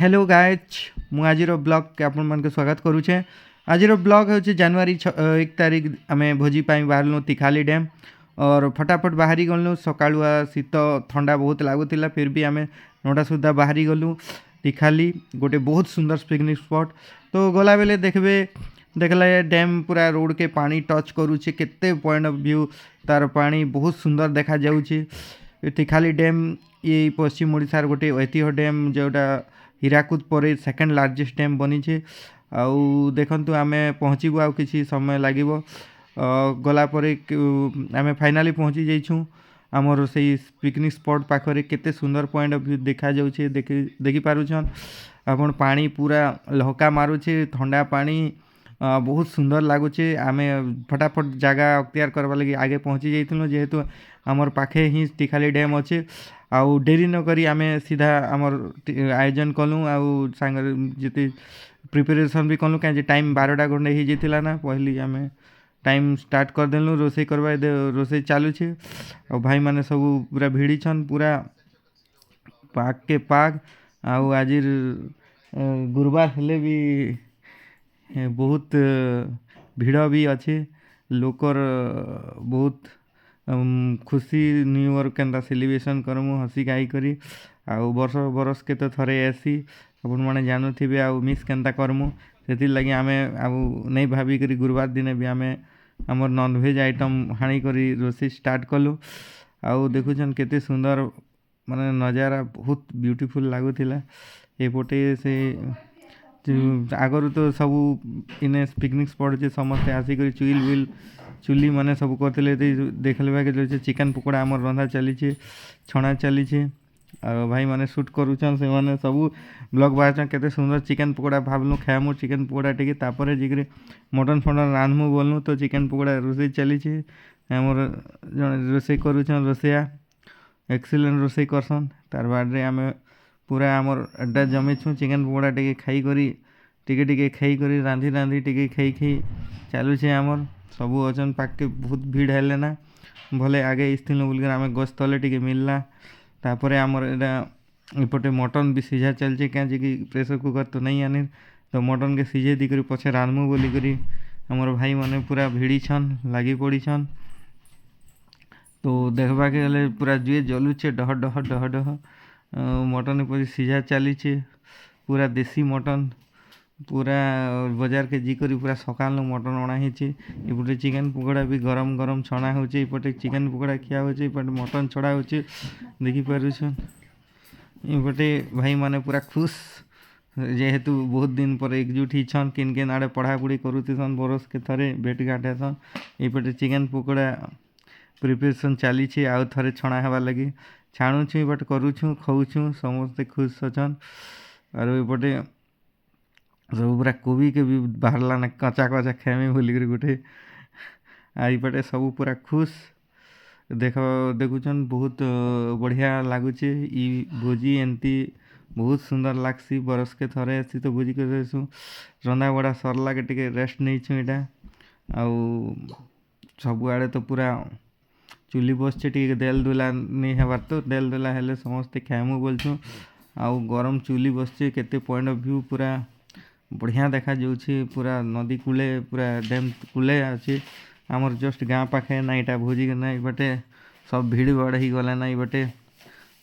Hello guys मु आज blog के आपण मन के स्वागत करुचे। आज ब्लॉग हूँ जनवरी 1 तारीख आम भोजी बाहर तिखाली डैम और फटाफट बाहरी गलु। सकाळुआ शीत ठंडा बहुत लगुला फिर भी आम 9टा सुधा बाहरी गलु तिखाली गोटे बहुत सुंदर पिकनिक स्पॉट। तो गला बेले देखबे देखला डैम पूरा रोड के पानी टच करुचे केते पॉइंट ऑफ व्यू तार पानी बहुत सुंदर देखा जाउची। तिखाली डैम ये पश्चिम ओडिशार गोटे ऐतिह्य डैम जोटा हीराकुद पर सेकेंड लार्जेस्ट डैम बनी आउ देखंतु आमे पहुँचबू आउ किसी समय लागिबो गला परे आमे फाइनाली पहुँची जाइछू आमर से पिकनिक स्पॉट पाखरे केते सुंदर पॉइंट ऑफ व्यू देखा जाउछे। देखि पारुछन आपण पानी पूरा लहका मारुछे ठंडा पानी बहुत सुंदर लगुचे। आमे फटाफट जगह अख्तियार करवा लगी आगे पहुँची जाइथिलु जेहेतु आमर पाखे ही तिखाली डैम अच्छे। आउ डेरी न करी आमे सीधा आमर आयोजन कलु आउ सांग जिते प्रिपेरेसन भी कलु कहीं टाइम 12टा घंटे ही जाता ना पहली आमे टाइम स्टार्ट करदेलु रोसे करवा रोसे चलुचे और भाई माने सब पूरा भिड़ी छन पूरा पाक के पाक। आउ आज गुरुवार हेले भी बहुत भिड़ भी अच्छे लोकर बहुत खुशी न्यू ईयर केन्ता सेलिब्रेशन करमु हसी गाई करी आउ वर्ष बरस के तो थरे ऐसी अपन मैंने जानूथे आउ मिस केन्ता करमु से लगी आमे आउ नहीं भावी करी गुरुवार दिन भी आमे आमर नॉनवेज आइटम हाणी करी रोसे स्टार्ट कलु। आउ देखुछन केते सुंदर माने नजारा बहुत ब्यूटीफुल लगुला एपटे से आगर तो सबू इने पिकनिक स्पॉट जे समस्ते आसिक चुली माने सब करते देखल के चिकेन पकोड़ा आमर रंधा चली छणा चली और भाई माने शूट करुचन से माने सबू ब्लॉग बाहर केते सुंदर चिकेन पकोड़ा भावलु खाएमु चिकेन पकोड़ा टिके तापर जिक्र मटन फटन रांधमु बोलनु तो चिकेन पकोड़ा रोसे चली आमर जन रोसे करुचन रोसैया एक्सीलेंट रोसे करसन तार बाद आम पूरा आमर अड्डा जमीछु चिकेन पकोड़ा टिके खाई करी टिके खाई करी रांधि रांधि टिके खाई खाई चलुचे आमर सबू अचन पाके बहुत भीड़ है ना भले आगे इस्थिल बोल आम गछ तले टिके मिलला तापर आमर एपटे मटन भी सीझा चलचे क्या कि प्रेसर कुकर तो नहीं आनी तो मटन के सीझे दी पछे रांधमु बोली करी आमर भाई माने पूरा भिड़ी छन लगी पड़ी छन। तो देखबा के गले पूरा जुए जलुचे डह डह डह डह मटन पर सीझा चली पूरा देसी मटन पूरा बाजार के जिकरी पूरा सकाल मटन अणा होपटे चिकेन पकोड़ा भी गरम गरम छणा होपटे चिकेन पकोड़ा खिया होपटे मटन छड़ा हो देखिपार एपटे भाई माने पूरा खुश जेहेतु बहुत दिन पर एकजुट ही छन किन किन आड़े पढ़ापढ़ी करुथन बरस के थरे भेट घाट हेसन एपटे चिकेन पकोड़ा प्रिपेरेसन चली आउ थे छणा हवा लगी छाणुछु बट करुछु खाऊछु समस्ते खुश अछन और एपटे सब पूरा कोबी के भी बाहरला ना कचा कचा खेमी बोलिक गोटे आईपटे सब पूरा खुश देखुचन बहुत बढ़िया लगुचे ई भोजी एमती बहुत सुंदर लागसी बरस के थरे ऐसी तो भोजी कर रंधा बड़ा सरला के टिके रेस्ट नहीं छुईटा आउ सब आड़े तो पूरा चुली बसचे टिके देल दुला नहीं हबार तो देल दुला हेले समस्ते खाएमु बोलछु आउ गरम चुली बसचे केते पॉइंट ऑफ व्यू पूरा बढ़िया देखा जाऊँगी पूरा नदी कूले पूरा डैम कूले अच्छे आमर जस्ट गाँ पाखे ना यहाँ भोजी ना बटे सब भीड़ बड़ ही गला ना बटे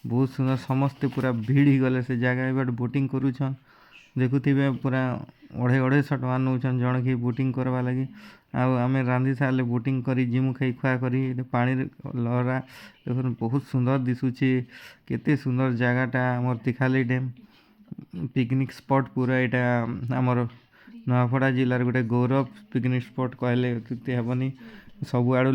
बहुत सुंदर समस्ते पूरा भीड़ ही गले से जगह बट बोटिंग करुछन देखुथे पूरा 250 टका नौछन जन के बोटिंग करवा लगी आम रांधि सारे बोटिंग करी जिमु खाई खुआ करी पानी लहरा देख बहुत सुंदर दिशुचे केते सुंदर जगहटा आमर तिखाली डैम पिकनिक स्पॉट पूरा यहाँ आमर नूआपड़ा जिलार गोटे गौरव पिकनिक स्पॉट कहले हेबनी सबुआड़ू